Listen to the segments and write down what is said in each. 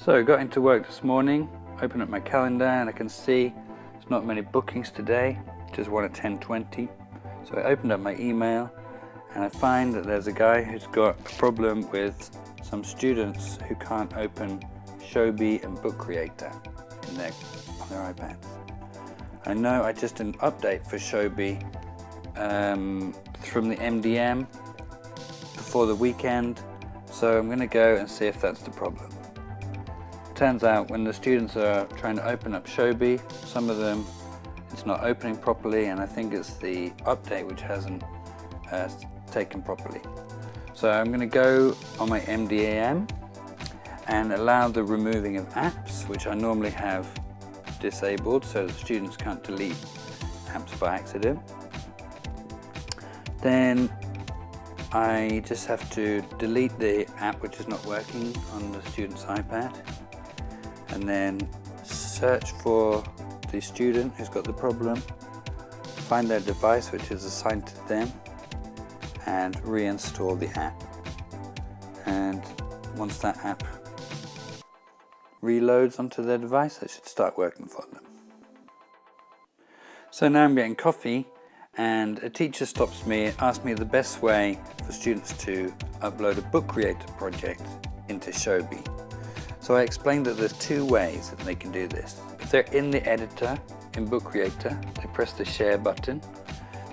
So I got into work this morning, opened up my calendar, and I can see there's not many bookings today, just one at 10:20. So I opened up my email and I find that there's a guy who's got a problem with some students who can't open Shobi and Book Creator on their iPads. I know I just did an update for Shobi from the MDM before the weekend, so I'm going to go and see if that's the problem. Turns out when the students are trying to open up Shobi, some of them it's not opening properly, and I think it's the update which hasn't taken properly. So I'm going to go on my MDM and allow the removing of apps, which I normally have disabled so that students can't delete apps by accident. Then I just have to delete the app which is not working on the student's iPad, and then search for the student who's got the problem, find their device which is assigned to them, and reinstall the app. And once that app reloads onto their device, it should start working for them. So now I'm getting coffee, and a teacher stops me and asks me the best way for students to upload a Book Creator project into Shobi. So I explained that there's two ways that they can do this. If they're in the editor in Book Creator, they press the share button,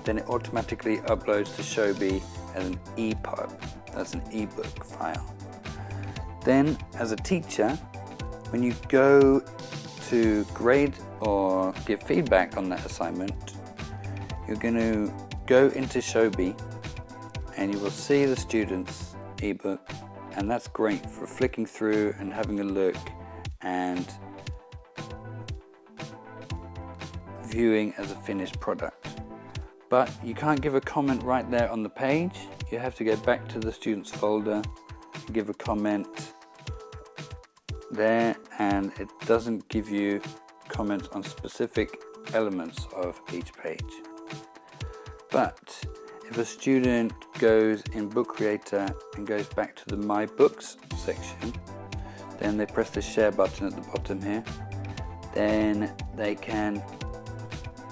then it automatically uploads to Shobi as an EPUB, that's an ebook file. Then as a teacher, when you go to grade or give feedback on that assignment, you're going to go into Shobi and you will see the student's ebook, and that's great for flicking through and having a look and viewing as a finished product. But you can't give a comment right there on the page. You have to go back to the student's folder, give a comment there, and it doesn't give you comments on specific elements of each page. But if a student goes in Book Creator and goes back to the My Books section, then they press the share button at the bottom here, then they can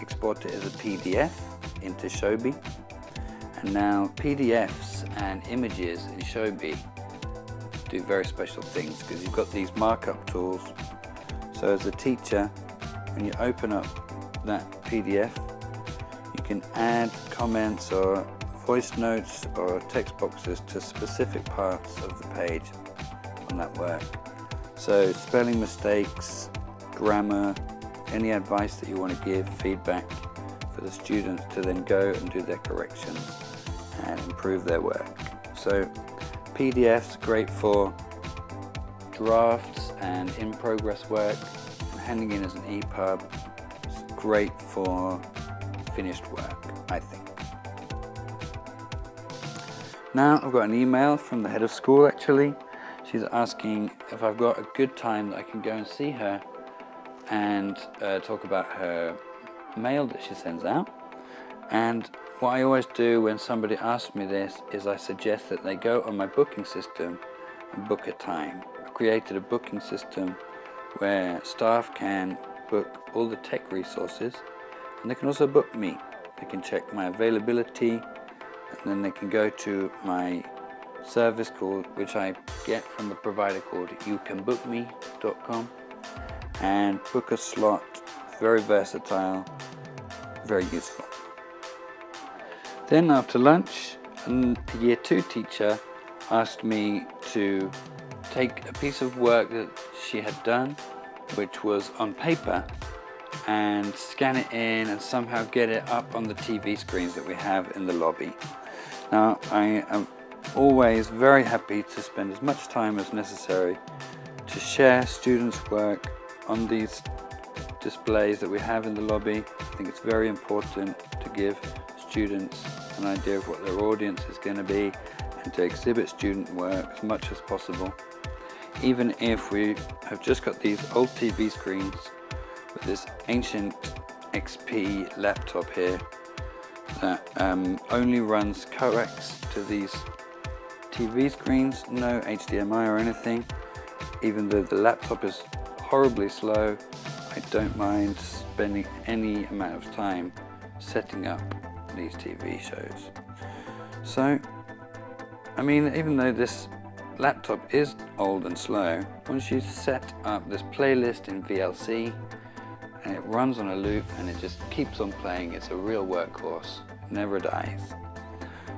export it as a PDF into Shobi. And now PDFs and images in Shobi do very special things because you've got these markup tools. So as a teacher, when you open up that PDF, you can add comments or voice notes or text boxes to specific parts of the page on that work. So spelling mistakes, grammar, any advice that you want to give, feedback for the students to then go and do their corrections and improve their work. So PDFs great for drafts and in-progress work, and handing in as an EPUB is great for finished work, I think. Now I've got an email from the head of school actually. She's asking if I've got a good time that I can go and see her and talk about her mail that she sends out. And what I always do when somebody asks me this is I suggest that they go on my booking system and book a time. I've created a booking system where staff can book all the tech resources, and they can also book me. They can check my availability, and then they can go to my service called, which I get from a provider called youcanbookme.com, and book a slot. Very versatile, very useful. Then after lunch, a year 2 teacher asked me to take a piece of work that she had done, which was on paper, and scan it in and somehow get it up on the TV screens that we have in the lobby. Now, I am always very happy to spend as much time as necessary to share students' work on these displays that we have in the lobby. I think it's very important to give students an idea of what their audience is going to be and to exhibit student work as much as possible. Even if we have just got these old TV screens with this ancient XP laptop here that only runs coax to these TV screens, no HDMI or anything, even though the laptop is horribly slow, I don't mind spending any amount of time setting up these TV shows. So, I mean, even though this laptop is old and slow, once you set up this playlist in VLC and it runs on a loop and it just keeps on playing, it's a real workhorse, never dies.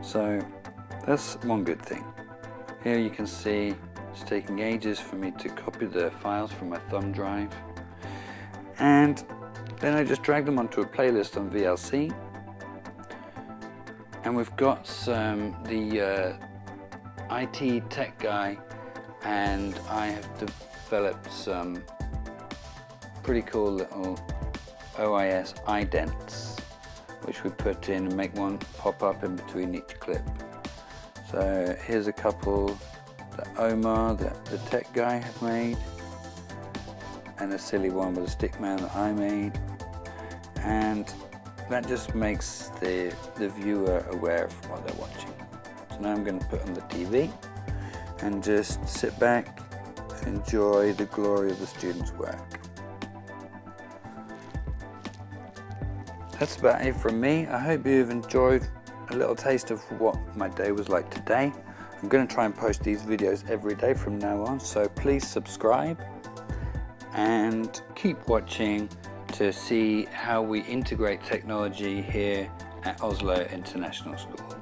So that's one good thing. Here you can see it's taking ages for me to copy the files from my thumb drive, and then I just drag them onto a playlist on VLC, and we've got the IT tech guy and I have developed some pretty cool little OIS idents which we put in and make one pop up in between each clip. So here's a couple that Omar, the tech guy, have made, and a silly one with a stick man that I made, and that just makes the viewer aware of what they're watching. So now I'm going to put on the TV and just sit back and enjoy the glory of the students' work. That's about it from me. I hope you've enjoyed a little taste of what my day was like today. I'm going to try and post these videos every day from now on, so please subscribe and keep watching to see how we integrate technology here at Oslo International School.